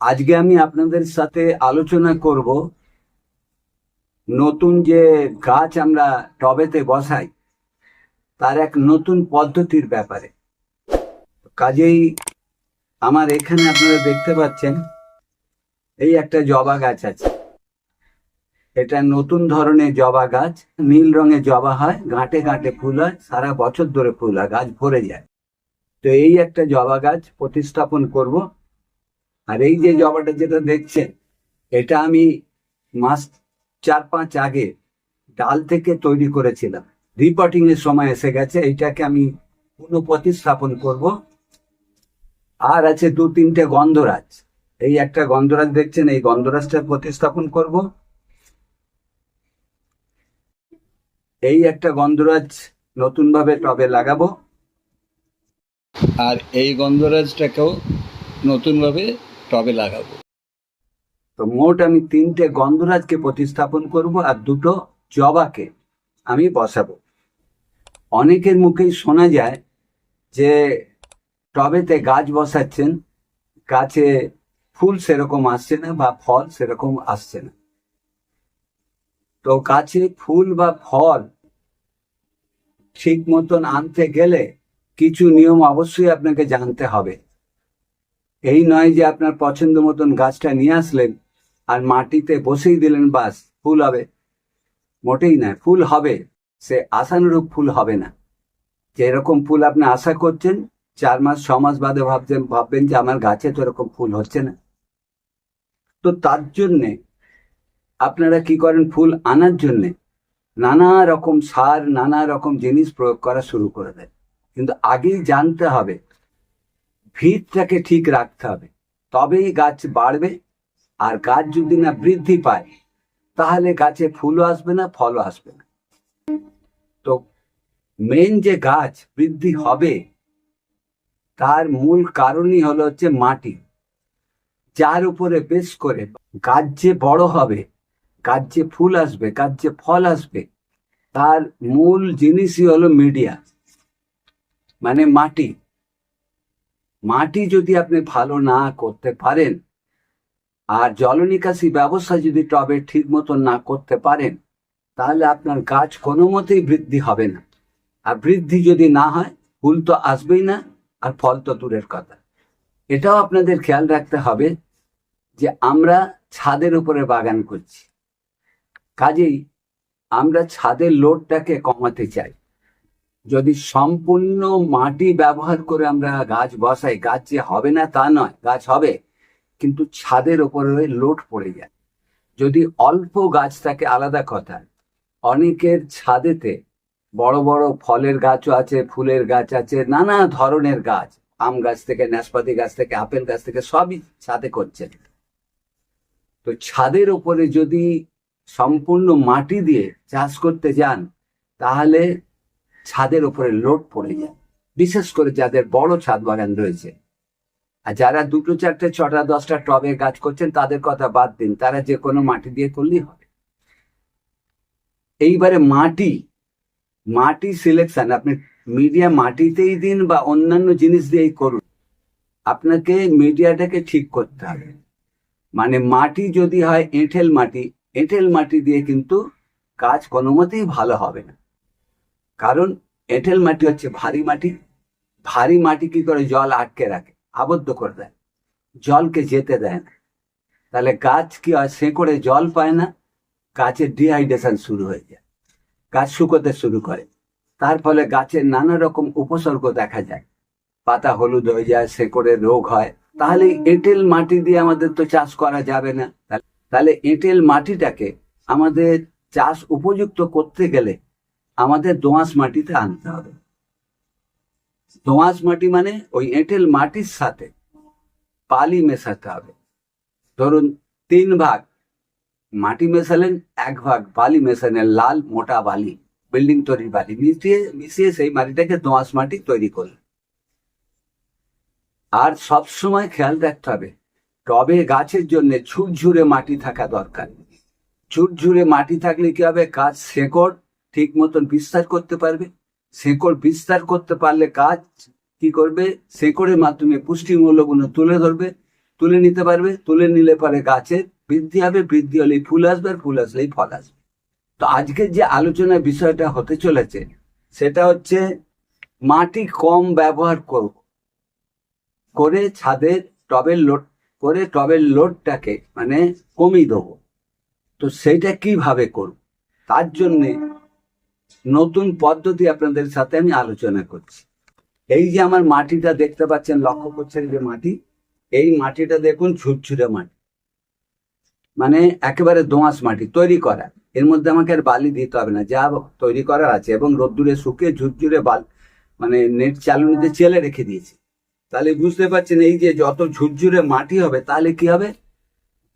আজকে আমি আপনাদের সাথে আলোচনা করব নতুন যে গাছ আমরা টবেতে বসাই তার এক নতুন পদ্ধতির ব্যাপারে। কাজেই আমার এখানে আপনারা দেখতে পাচ্ছেন এই একটা জবা গাছ আছে। এটা নতুন ধরনের জবা গাছ, নীল রঙের জবা হয়, গাঁটে গাঁটে ফুল হয়, সারা বছর ধরে ফুল হয়, গাছ ভরে যায়। তো এই একটা জবা গাছ প্রতিস্থাপন করব। আর এই যে জবাটা যেটা দেখছেন, এটা আমি মাস 4-5 আগে ডাল থেকে তৈরি করেছিলাম। রিপোর্টিং এর সময় এসে গেছে, এইটাকে আমি পুনঃপ্রতিস্থাপন করব। আর আছে 2-3টে গন্ধরাজ। এই একটা গন্ধরাজ দেখছেন, এই গন্ধরাজটা প্রতিস্থাপন করব। এই একটা গন্ধরাজ নতুন ভাবে টবে লাগাবো, আর এই গন্ধরাজটাকেও নতুন ভাবে টবে লাগাবো। তো মোট আমি 3টে গন্ধরাজকে প্রতিস্থাপন করব আর 2টো জবাকে আমি বসাবো। অনেকের মুখেই শোনা যায় যে টবেতে গাছ বসাচ্ছেন, গাছে ফুল সেরকম আসছে না বা ফল সেরকম আসছে না। তো গাছে ফুল বা ফল ঠিক মতন আনতে গেলে কিছু নিয়ম অবশ্যই আপনাকে জানতে হবে। এই নয় যে আপনার পছন্দ মতন গাছটা নিয়ে আসলেন আর মাটিতে বসেই দিলেন, বাস ফুল হবে। মোটেই নয়, ফুল হবে, সে আশানুরূপ ফুল হবে না। যে এরকম ফুল আপনি আশা করছেন, 4-6 মাস বাদে ভাববেন যে আমার গাছে তো এরকম ফুল হচ্ছে না। তো তার জন্যে আপনারা কি করেন, ফুল আনার জন্যে নানা রকম সার, নানা রকম জিনিস প্রয়োগ করা শুরু করে দেয়। কিন্তু আগেই জানতে হবে, ভিতটাকে ঠিক রাখতে হবে, তবেই গাছ বাড়বে। আর গাছ যদি না বৃদ্ধি পায় তাহলে গাছে ফুলও আসবে না, ফলও আসবে না। তো মেন যে গাছ বৃদ্ধি হবে তার মূল কারণই হচ্ছে মাটি, যার উপরে বেশ করে গাছ যে বড় হবে, গাছ যে ফুল আসবে, গাছ যে ফল আসবে, তার মূল জিনিসই হলো মিডিয়া, মানে মাটি। মাটি যদি আপনি ভালো না করতে পারেন আর জল নিকাশি ব্যবস্থা যদি টবে ঠিক মতো না করতে পারেন, তাহলে আপনার গাছ কোনো মতেই বৃদ্ধি হবে না। আর বৃদ্ধি যদি না হয়, ফুল তো আসবেই না, আর ফল তো দূরের কথা। এটাও আপনাদের খেয়াল রাখতে হবে যে আমরা ছাদের উপরে বাগান করছি, কাজেই আমরা ছাদের লোডটাকে কমাতে চাই। যদি সম্পূর্ণ মাটি ব্যবহার করে আমরা গাছ বসাই, গাছ যে হবে না তা নয়, গাছ হবে, কিন্তু ছাদের উপরে লোড পড়ে যায়। যদি অল্প গাছ থাকে আলাদা কথা, অনেকের ছাদেতে বড় বড় ফলের গাছও আছে, ফুলের গাছ আছে, নানা ধরনের গাছ, আম গাছ থেকে নাশপাতি গাছ থেকে আপেল গাছ থেকে সবই ছাদে করছেন। তো ছাদের উপরে যদি সম্পূর্ণ মাটি দিয়ে চাষ করতে যান, তাহলে ছাদের উপরে লোড পড়ে যায়, বিশেষ করে যাদের বড় ছাদ বাগান রয়েছে। আর যারা 2-4-6-10টা টবে গাছ করছেন তাদের কথা বাদ দিন, তারা যে কোনো মাটি দিয়ে করলেই হবে। এইবারে মাটি মাটি সিলেকশন আপনি মিডিয়া মাটিতেই দিন বা অন্যান্য জিনিস দিয়েই করুন, আপনাকে মিডিয়াটাকে ঠিক করতে হবে। মানে মাটি যদি হয় এঁটেল মাটি, এঁটেল মাটি দিয়ে কিন্তু গাছ কোনো মতেই ভালো হবে না। কারণ এঁটেল মাটি হচ্ছে ভারী মাটি। ভারী মাটি কি করে, জল আটকে রাখে, আবদ্ধ করে দেয়, জলকে যেতে দেয় না। তাহলে গাছ কি হয়, শেকড়ে জল পায় না, গাছের ডিহাইড্রেশন শুরু হয়ে যায়, গাছ শুকোতে শুরু করে। তার ফলে গাছের নানা রকম উপসর্গ দেখা যায়, পাতা হলুদ হয়ে যায়, শেকড়ের রোগ হয়। তাহলে এঁটেল মাটি দিয়ে আমাদের তো চাষ করা যাবে না। তাহলে এঁটেল মাটিটাকে আমাদের চাষ উপযুক্ত করতে গেলে আমাদের দোআঁশ মাটিতে আনতে হবে। দোআঁশ মাটি মানে ওই এঁটেল মাটির সাথে বালি মেশাতে হবে। ধরুন 3 ভাগ মাটি মেশালেন, 1 ভাগ বালি মেশালেন, লাল মোটা বালি, বিল্ডিং তৈরির বালি মিশিয়ে মিশিয়ে সেই মাটিটাকে দোআঁশ মাটি তৈরি করলেন। আর সব সময় খেয়াল রাখতে হবে, টবে গাছের জন্য ঝুরঝুরে মাটি থাকা দরকার। ঝুরঝুরে মাটি থাকলে কি হবে, গাছ শেকড় ঠিক মতন বিস্তার করতে পারবে। শেকড় বিস্তার করতে পারলে গাছ কি করবে, শেকড়ের মাধ্যমে পুষ্টিমূল্যগুলো তুলে ধরবে, তুলে নিতে পারবে, তুলে নিলে পরে গাছের বৃদ্ধি হবে, বৃদ্ধি হলেই ফুল আসবে, আর ফুল আসলেই ফল আসবে। তো আজকের যে আলোচনার বিষয়টা হতে চলেছে সেটা হচ্ছে মাটি কম ব্যবহার করে ছাদের টবের লোডটাকে মানে কমিয়ে দেবো। তো সেইটা কিভাবে করব, তার জন্যে নতুন পদ্ধতি আপনাদের সাথে আমি আলোচনা করছি। এই যে আমার মাটিটা দেখতে পাচ্ছেন, লক্ষ্য করছেন যে মাটি, এই মাটিটা দেখুন ঝুরঝুরে মাটি, মানে একেবারে দোআঁশ মাটি তৈরি করা। এর মধ্যে আমাকে আর বালি দিতে হবে না, যা তৈরি করার আছে, এবং রোদ্দুরে শুকিয়ে ঝুরঝুরে মানে নেট চালুনিতে চেলে রেখে দিয়েছি। তাহলে বুঝতে পারছেন এই যে যত ঝুরঝুরে মাটি হবে তাহলে কি হবে,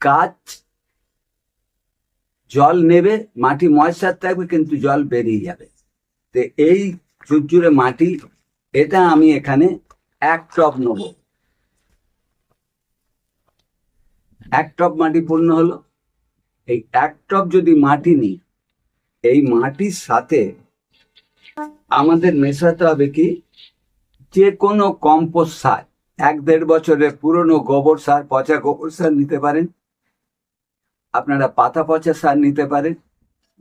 গাছ জল নেবে, মাটি ময়েশ্চার থাকবে কিন্তু জল বেরিয়ে যাবে। তো এই ঝুরঝুরে মাটি, এটা আমি এখানে 1 টব নেব। 1 টব মাটি পূর্ণ হলো। এই 1 টব যদি মাটি নিই, এই মাটির সাথে আমাদের মেশাতে হবে কি, যে কোনো কম্পোস্ট সার, 1-1.5 বছরের পুরনো গোবর সার, পচা গোবর সার নিতে পারেন, আপনারা পাতা পচা সার নিতে পারেন,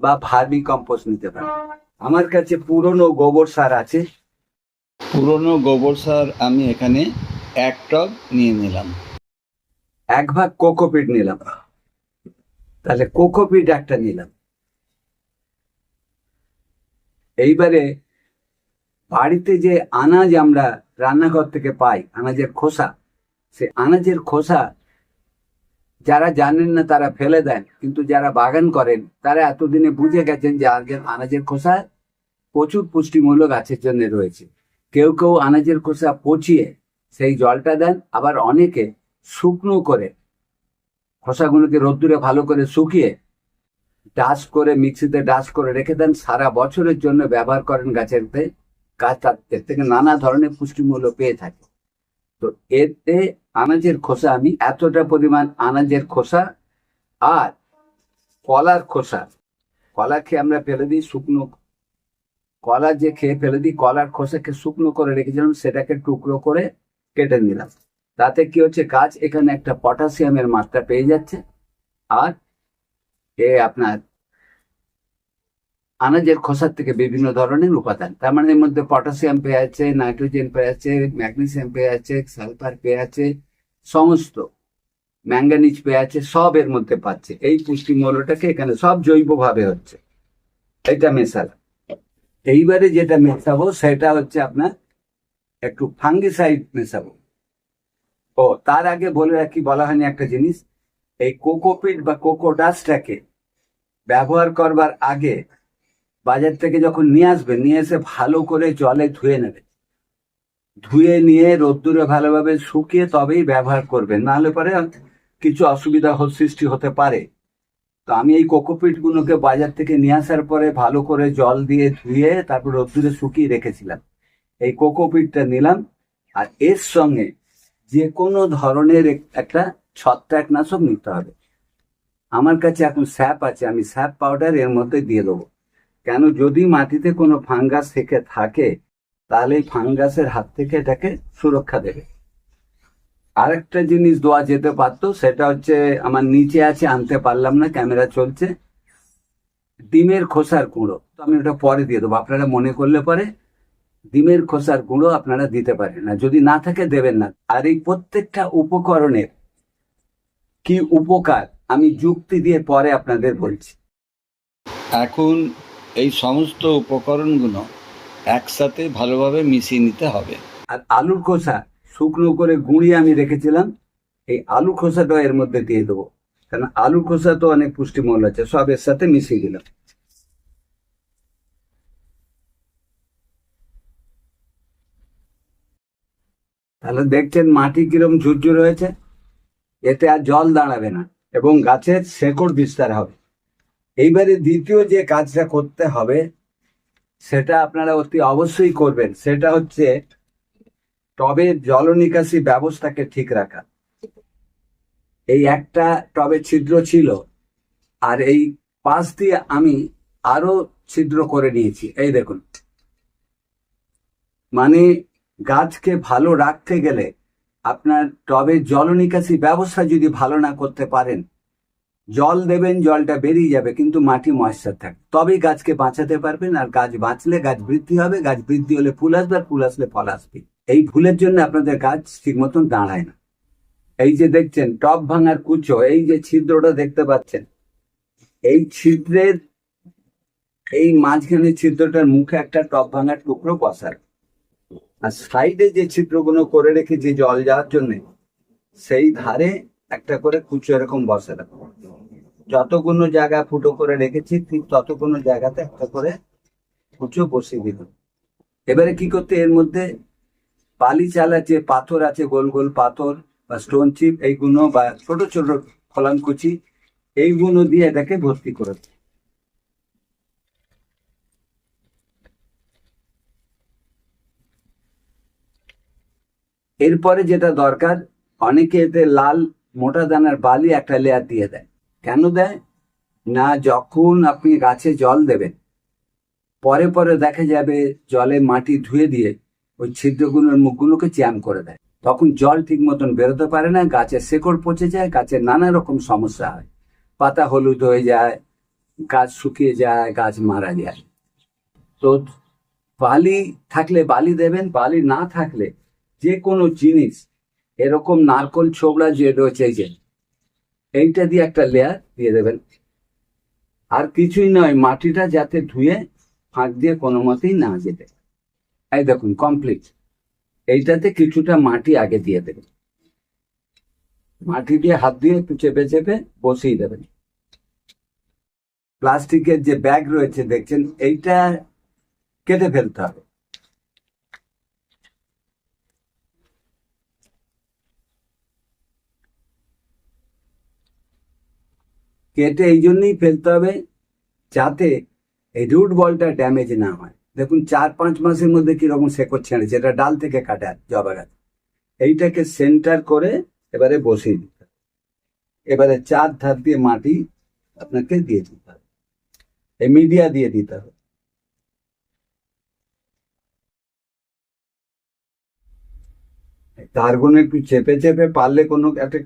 বা ভার্মি কম্পোস্ট নিতে পারেন। আমার কাছে পুরনো গোবর সার আছে, পুরনো গোবর সার আমি এখানে 1 টব নিয়ে নিলাম। 1 ভাগ কোকোপিট নিলাম, তাহলে কোকোপিট একটা নিলাম। এইবারে বাড়িতে যে আনাজ আমরা রান্নাঘর থেকে পাই, আনাজের খোসা, সে আনাজের খোসা যারা জানেন না তারা ফেলে দেন, কিন্তু যারা বাগান করেন তারা এতদিনে বুঝে গেছেন যে আনাজের খোসা প্রচুর পুষ্টিমূল্য গাছের জন্য রয়েছে। কেউ কেউ আনাজের খোসা পচিয়ে সেই জলটা দেন, আবার অনেকে শুকনো করে খোসাগুলোকে রোদ্দুরে ভালো করে শুকিয়ে ডাস্ট করে, মিক্সিতে ডাস্ট করে রেখে দেন, সারা বছরের জন্য ব্যবহার করেন গাছেরতে। গাছ এর থেকে নানা ধরনের পুষ্টিমূল্য পেয়ে থাকে। তো এতে আনাজের খোসা, আমি এতটা পরিমাণ আনাজের খোসা আর কলার খোসা, কলা খেয়ে আমরা ফেলে দিই, শুকনো কলা যে খেয়ে ফেলে দিই, কলার খোসাকে শুকনো করে রেখেছিলাম, সেটাকে টুকরো করে কেটে নিলাম। তাতে কি হচ্ছে, গাছ এখানে একটা পটাশিয়ামের মাত্রা পেয়ে যাচ্ছে, আর আপনার আনাজের খোসার থেকে বিভিন্ন ধরনের উপাদান, তার মানে এর মধ্যে পটাশিয়াম পেয়ে আছে, নাইট্রোজেন পেয়ে আছে, ম্যাগনেসিয়াম পেয়ে আছে, সালফার পেয়ে আছে, সমস্ত ম্যাঙ্গানিজ পেয়ে আছে, সব এর মধ্যে পাচ্ছে। এই পুষ্টিমূল্যটাকে এখানে সব জৈবভাবে হচ্ছে, এটা মেশালাম। এইবারে যেটা মেশাবো সেটা হচ্ছে আপনার একটু ফাঙ্গিসাইড মেশাবো। ও তার আগে বলে রাখি, বলা হয়নি একটা জিনিস, এই কোকোপিট বা কোকোডাস্টটাকে ব্যবহার করবার আগে বাজার থেকে যখন নিয়ে আসবে, নিয়ে এসে ভালো করে জলে ধুয়ে নেবে, ধুয়ে নিয়ে রোদ্দুরে ভালোভাবে শুকিয়ে তবেই ব্যবহার করবেন, নাহলে পরে কিছু অসুবিধা সৃষ্টি হতে পারে। তো আমি এই কোকোপিট গুলোকে বাজার থেকে নিয়ে আসার পরে ভালো করে জল দিয়ে ধুয়ে তারপর রোদ্দুরে শুকিয়ে রেখেছিলাম। এই কোকোপিটটা নিলাম, আর এর সঙ্গে যে কোনো ধরনের একটা ছত্রাকনাশক নিতে হবে। আমার কাছে এখন স্যাপ আছে, আমি স্যাপ পাউডার এর মধ্যে দিয়ে দেবো। কেন, যদি মাটিতে কোনো ফাঙ্গাস থেকে থাকে তাহলে এই ফাঙ্গাসের হাত থেকে এটাকে সুরক্ষা দেবে। আরেকটা জিনিস দেওয়া যেতে পারতো, সেটা হচ্ছে আমার নিচে আছে, আনতে পারলাম না, ক্যামেরা চলছে, ডিমের খোসার গুঁড়ো। তো আমি ওটা পরে দিয়ে দেবো, আপনারা মনে করলে পরে ডিমের খোসার গুঁড়ো আপনারা দিতে পারেন, না যদি না থাকে দেবেন না। আর এই প্রত্যেকটা উপকরণের কি উপকার আমি যুক্তি দিয়ে পরে আপনাদের বলছি। এখন এই সমস্ত উপকরণগুলো একসাথে ভালোভাবে মিশিয়ে নিতে হবে। আর আলুর খোসা শুকনো করে গুঁড়িয়ে আমি রেখেছিলাম, এই আলু খোসাটাও এর মধ্যে দিয়ে দেবো, কারণ আলুর খোসা তো অনেক পুষ্টিমূল্য আছে, সব এর সাথে মিশিয়ে দিলাম। তাহলে দেখছেন মাটি কিরম ঝুরঝুর হয়েছে, এতে আর জল দাঁড়াবে না এবং গাছের শেকড় বিস্তার হবে। এইবারে দ্বিতীয় যে কাজটা করতে হবে সেটা আপনারা অতি অবশ্যই করবেন, সেটা হচ্ছে টবের জল নিকাশি ব্যবস্থাকে ঠিক রাখা। এই একটা টবে ছিদ্র ছিল, আর এই পাশ দিয়ে আমি আরো ছিদ্র করে নিয়েছি, এই দেখুন। মানে গাছকে ভালো রাখতে গেলে আপনার টবের জল নিকাশি ব্যবস্থা যদি ভালো না করতে পারেন, জল দেবেন, জলটা বেরিয়ে যাবে, কিন্তু মাটি ময়েশ্চার থাকে, তবেই গাছকে বাঁচাতে পারবেন। আর গাছ বাঁচলে গাছ বৃদ্ধি হবে, গাছ বৃদ্ধি হলে ফুল আসবে, আর ফুল আসলে ফল আসবে। এই ফুলের জন্য আপনাদের গাছ ঠিক মতন দাঁড়ায় না। এই যে দেখছেন টব ভাঙার কুচো, এই যে ছিদ্রটা দেখতে পাচ্ছেন, এই ছিদ্রের এই মাঝখানে ছিদ্রটার মুখে একটা টব ভাঙার টুকরো বসার, আর সাইডে যে ছিদ্রগুলো করে রেখেছি জল যাওয়ার জন্য, সেই ধারে একটা করে কুচো এরকম বসে রাখবো। যতগুলো জায়গা ফুটো করে রেখেছি ঠিক ততগুলো জায়গাতে একটা করে কুচো বসিয়ে দিল। এবারে কি করতে, এর মধ্যে বালি চাল আছে, পাথর আছে, গোল গোল পাথর বা স্টোন চিপ, এইগুলো বা ছোট ছোট ফলানকুচি, এইগুলো দিয়ে এটাকে ভর্তি করে। এরপরে যেটা দরকার, অনেকে এতে লাল মোটা দানার বালি একটা লেয়ার দিয়ে দেয়। কেন দেয় না, যখন আপনি গাছে জল দেবেন, পরে পরে দেখা যাবে জলে মাটি ধুয়ে দিয়ে ওই ছিদ্রগুলোর মুখগুলোকে জ্যাম করে দেয়, তখন জল ঠিক মতন বেরোতে পারে না, গাছের শেকড় পচে যায়, গাছের নানা রকম সমস্যা হয়, পাতা হলুদ হয়ে যায়, গাছ শুকিয়ে যায়, গাছ মারা যায়। তো বালি থাকলে বালি দেবেন, বালি না থাকলে যে কোনো জিনিস, এরকম নারকোল ছোবড়া যে রয়েছে এই যে, এইটা দিয়ে একটা লেয়ার দিয়ে দেবেন। আর কিছুই নয়, মাটিটা যাতে ধুয়ে ফাঁক দিয়ে কোনো মতেই না যেতে। এই দেখুন কমপ্লিট। এইটাতে কিছুটা মাটি আগে দিয়ে দেবেন, মাটি দিয়ে হাত দিয়ে একটু চেপে চেপে বসিয়ে দেবেন। প্লাস্টিকের যে ব্যাগ রয়েছে দেখছেন, এইটা কেটে ফেলতে হবে। কেটে এই জন্যই ফেলতে হবে যাতে এই রুট বলটা ড্যামেজ না হয়। দেখুন 4-5 মাসের মধ্যে কিরকম শেকড় ছেড়েছে, এটা ডাল থেকে কাটা জবা গাছ। এইটাকে সেন্টার করে এবারে বসিয়ে দিতে হবে। এবারে 4 ধার দিয়ে মাটি আপনাকে দিয়ে দিতে হবে, এই মিডিয়া দিয়ে দিতে হবে। তারগুলো একটু চেপে চেপে, পারলে কোনো একটা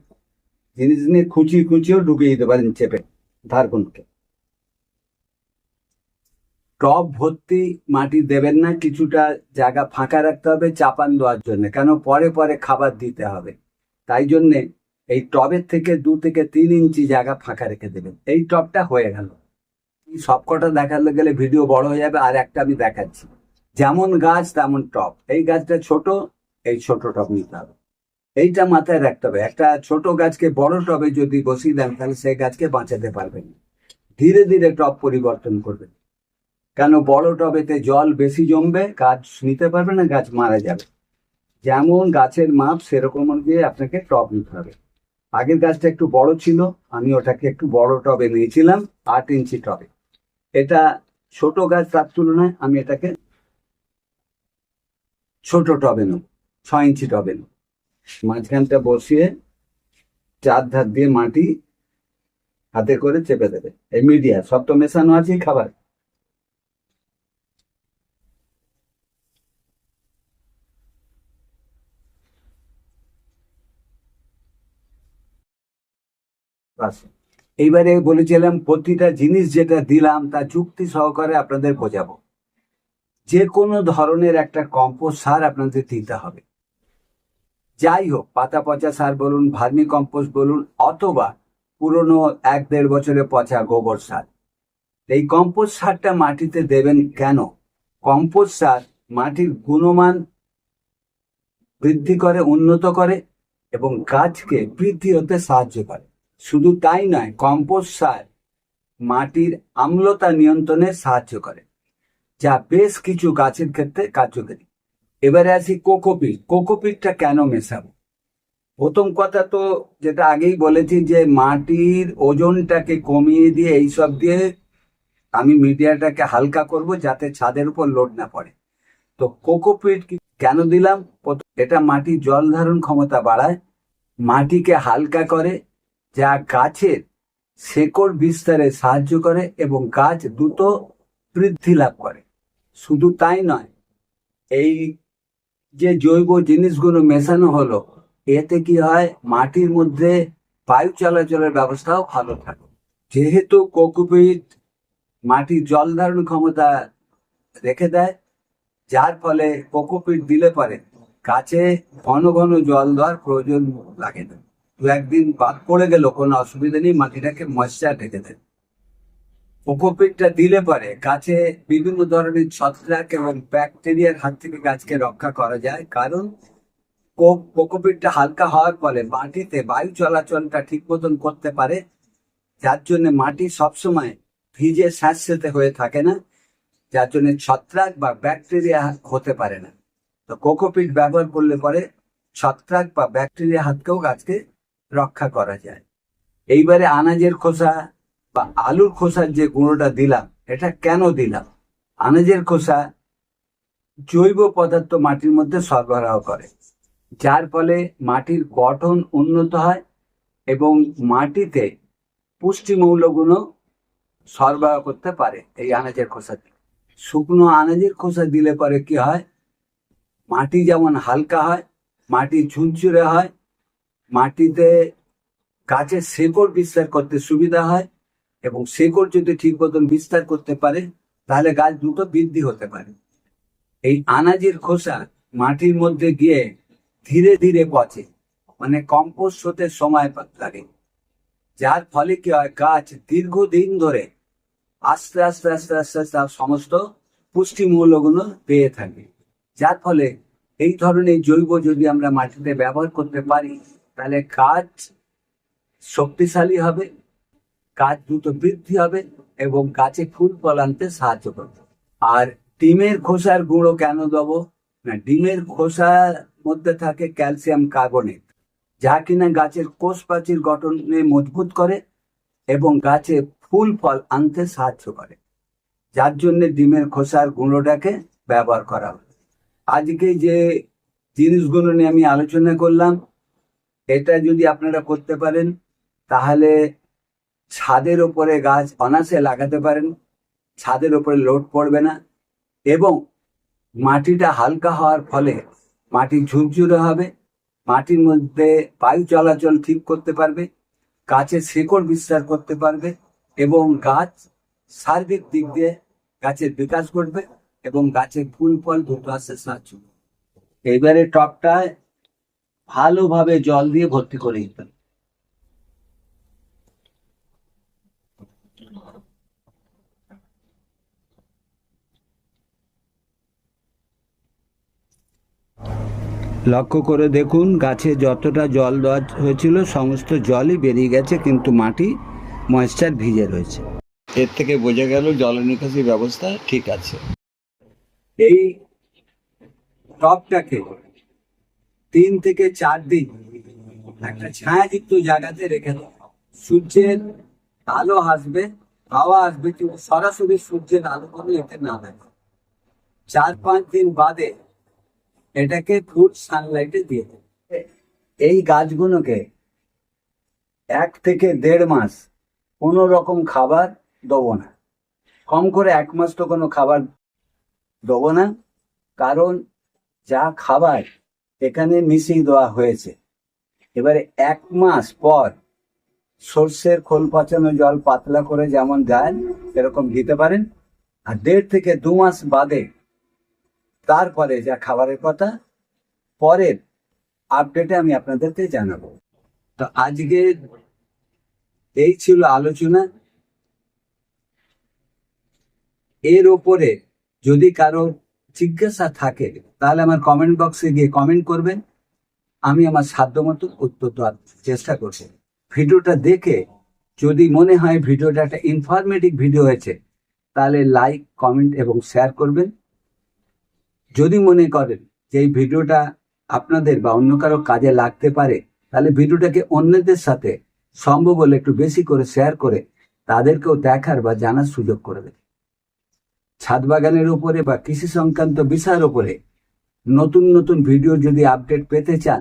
জিনিস নিয়ে খুঁচিও ঢুকিয়ে দিতে পারেন চেপে ধারগুলোকে। টব ভর্তি মাটি দেবেন না, কিছুটা জায়গা ফাঁকা রাখতে হবে চাপান দেওয়ার জন্য, কেন পরে পরে খাবার দিতে হবে। তাই জন্যে এই টবের থেকে 2 থেকে 3 ইঞ্চি জায়গা ফাঁকা রেখে দেবেন। এই টবটা হয়ে গেল। সবকটা দেখাতে গেলে ভিডিও বড় হয়ে যাবে, আর একটা আমি দেখাচ্ছি। যেমন গাছ তেমন টব। এই গাছটা ছোট, এই ছোট টব নিতে হবে। এইটা মাথায় রাখতে হবে, একটা ছোট গাছকে বড় টবে যদি বসিয়ে দেন তাহলে সেই গাছকে বাঁচাতে পারবেন। ধীরে ধীরে টব পরিবর্তন করবেন, কেন বড় টবেতে জল বেশি জমবে, গাছ নিতে পারবে না, গাছ মারা যাবে। যেমন গাছের মাপ সেরকম অনুযায়ী আপনাকে টব নিতে হবে। আগের গাছটা একটু বড় ছিল, আমি ওটাকে একটু বড় টবে নিয়েছিলাম, 8 ইঞ্চি টবে। এটা ছোট গাছ, তার তুলনায় আমি এটাকে ছোট টবে নেব, 6 ইঞ্চি টবে নেব। মাঝখানটা বসিয়ে 4 ধার দিয়ে মাটি হাতে করে চেপে দেবে। এই মিডিয়া সব তো মেশানো আছে খাবার। এইবারে বলেছিলাম প্রতিটা জিনিস যেটা দিলাম তা যুক্তি সহকারে আপনাদের বোঝাবো। যে কোনো ধরনের একটা কম্পোস্ট সার আপনাদের দিতে হবে, যাই হোক, পাতা পচা সার বলুন, ভার্মি কম্পোস্ট বলুন, অথবা পুরনো 1-1.5 বছরের পচা গোবর সার। এই কম্পোস্ট সারটা মাটিতে দেবেন কেন? কম্পোস্ট সার মাটির গুণমান বৃদ্ধি করে, উন্নত করে এবং গাছকে বৃদ্ধি হতে সাহায্য করে। শুধু তাই নয়, কম্পোস্ট সার মাটির আম্লতা নিয়ন্ত্রণে সাহায্য করে, যা বেশ কিছু গাছের ক্ষেত্রে কার্যকরী। এবারে আসি কোকোপিট। কোকোপিটটা কেন মেশাবো? প্রথম কথা তো যেটা আগেই বলেছি, যে মাটির ওজনটাকে কমিয়ে দিয়ে এইসব দিয়ে আমি মিডিয়াটাকে হালকা করব যাতে ছাদের উপর লোড না পড়ে। তো কোকোপিট কেন দিলাম? এটা মাটির জল ধারণ ক্ষমতা বাড়ায়, মাটিকে হালকা করে, যা গাছের শেকড় বিস্তারে সাহায্য করে এবং গাছ দ্রুত বৃদ্ধি লাভ করে। শুধু তাই নয়, এই যে জৈব জিনিসগুলো মেশানো হলো, এতে কি হয়, মাটির মধ্যে বায়ু চলাচলের ব্যবস্থাও ভালো থাকে। যেহেতু কোকোপিট মাটির জল ধারণ ক্ষমতা রেখে দেয়, যার ফলে কোকোপিট দিলে পরে গাছে ঘন ঘন জল দেওয়ার প্রয়োজন লাগে না। দু একদিন বাদ পড়ে গেল কোনো অসুবিধা নেই, মাটিটাকে ময়েশ্চার রেখে দেয়। কোকোপিটটা দিলে পরে গাছে বিভিন্ন ধরনের ছত্রাক এবং ব্যাকটেরিয়ার হাত থেকে গাছকে রক্ষা করা যায়, কারণ কোকোপিটটা হালকা হওয়ার ফলে মাটিতে বায়ু চলাচলটা ঠিক মতন করতে পারে, যার জন্য মাটি সবসময় ভিজে স্যাঁতসেঁতে হয়ে থাকে না, যার জন্য ছত্রাক বা ব্যাকটেরিয়া হতে পারে না। তো কোকোপিট ব্যবহার করলে পরে ছত্রাক বা ব্যাকটেরিয়া হাতকেও গাছকে রক্ষা করা যায়। এইবারে আনাজের খোসা বা আলুর খোসার যে গুঁড়োটা দিলাম, এটা কেন দিলাম? আনাজের খোসা জৈব পদার্থ মাটির মধ্যে সরবরাহ করে, যার ফলে মাটির গঠন উন্নত হয় এবং মাটিতে পুষ্টিমৌলগুলো সরবরাহ করতে পারে এই আনাজের খোসা দিয়ে। শুকনো আনাজের খোসা দিলে পরে কি হয়, মাটি যেমন হালকা হয়, মাটি ঝুরঝুরে হয়, মাটিতে গাছের শেকড় বিস্তার করতে সুবিধা হয়, এবং শেকড় যদি ঠিক মতন বিস্তার করতে পারে তাহলে গাছ দ্রুত বৃদ্ধি হতে পারে। এই আনাজের খোসা মাটির মধ্যে গিয়ে ধীরে ধীরে পচে, মানে কম্পোস্ট হতে সময় লাগে, যার ফলে কি হয়, গাছ দীর্ঘদিন ধরে আস্তে আস্তে আস্তে আস্তে আস্তে তার সমস্ত পুষ্টিমূল্যগুলো পেয়ে থাকে। যার ফলে এই ধরনের জৈব যদি আমরা মাটিতে ব্যবহার করতে পারি, তাহলে গাছ শক্তিশালী হবে, গাছ দ্রুত বৃদ্ধি হবে এবং গাছে ফুল ফল আনতে সাহায্য করবে। আর ডিমের খোসার গুঁড়ো কেন দেবো না, ডিমের খোসার মধ্যে থাকে ক্যালসিয়াম কার্বনেট, যা কিনা গাছের কোষ প্রাচীর গঠনে মজবুত করে এবং গাছে ফুল ফল আনতে সাহায্য করে, যার জন্য ডিমের খোসার গুঁড়োটাকে ব্যবহার করা হয়। আজকে যে জিনিসগুলো নিয়ে আমি আলোচনা করলাম, এটা যদি আপনারা করতে পারেন তাহলে ছাদের ওপরে গাছ অনায়াসে লাগাতে পারেন, ছাদের ওপরে লোড পড়বে না এবং মাটিটা হালকা হওয়ার ফলে মাটি ঝুরঝুরে হবে, মাটির মধ্যে বায়ু চলাচল ঠিক করতে পারবে, গাছের শেকড় বিস্তার করতে পারবে এবং গাছ সার্বিক দিক দিয়ে গাছের বিকাশ ঘটবে এবং গাছের ফুল ফল দ্রুত আসতে সাহায্য করবে। এবারে টবটায় ভালোভাবে জল দিয়ে ভর্তি করে দিতে হবে। লক্ষ্য করে দেখুন, গাছে যতটা জল দেওয়া হয়েছিল সমস্ত জলই বেরিয়ে গেছে, কিন্তু মাটি ময়েশ্চার ভিজে রয়েছে। এর থেকে বোঝা গেল জল নিকাশি ব্যবস্থা ঠিক আছে। এই টবটাকে 3 থেকে 4 দিন একটা ছায়াযুক্ত জায়গাতে রেখে দাও। সূর্যের আলো আসবে, হাওয়া আসবে, কিন্তু সরাসরি সূর্যের আলো কোনো এতে না লাগে। 4-5 দিন বাদে এটাকে ফুল সানলাইটে দিয়ে দেবে। এই গাছগুলোকে 1 থেকে 1.5 মাস কোনো রকম খাবার দেবো না, কম করে 1 মাস তো কোনো খাবার দেবো না, কারণ যা খাবার এখানে মিশিয়ে দেওয়া হয়েছে। এবারে 1 মাস পর সর্ষের খোল পচানো জল পাতলা করে যেমন দেন এরকম দিতে পারেন, আর 1.5 থেকে 2 মাস বাদে তারপরে যা খাবারের কথা পরের আপডেটে আমি আপনাদেরকে জানাবো। তো আজকে এই ছিল আলোচনা। এর ওপরে যদি কারো জিজ্ঞাসা থাকে তাহলে আমার কমেন্ট বক্সে গিয়ে কমেন্ট করবেন, আমি আমার সাধ্যমতো উত্তর দেওয়ার চেষ্টা করব। ভিডিওটা দেখে যদি মনে হয় ভিডিওটা একটা ইনফরমেটিভ ভিডিও হয়েছে তাহলে লাইক, কমেন্ট এবং শেয়ার করবেন। যদি মনে করেন যে এই ভিডিওটা আপনাদের বা অন্য কারো কাজে লাগতে পারে তাহলে ভিডিওটাকে অন্যদের সাথে সম্ভব হলে একটু বেশি করে শেয়ার করে তাদেরকেও দেখার বা জানার সুযোগ করে দেবে। ছাদ বাগানের উপরে বা কৃষি সংক্রান্ত বিষয়ের উপরে নতুন নতুন ভিডিও যদি আপডেট পেতে চান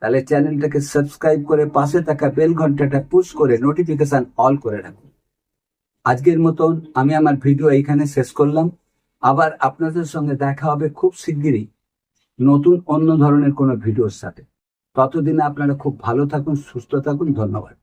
তাহলে চ্যানেলটাকে সাবস্ক্রাইব করে পাশে থাকা বেল ঘন্টাটা পুশ করে নোটিফিকেশন অল করে রাখুন। আজকের মতন আমি আমার ভিডিও এইখানে শেষ করলাম। আবার আপনাদের সঙ্গে দেখা হবে খুব শিগগিরই নতুন অন্য ধরনের কোনো ভিডিওর সাথে। ততদিনে আপনারা খুব ভালো থাকুন, সুস্থ থাকুন। ধন্যবাদ।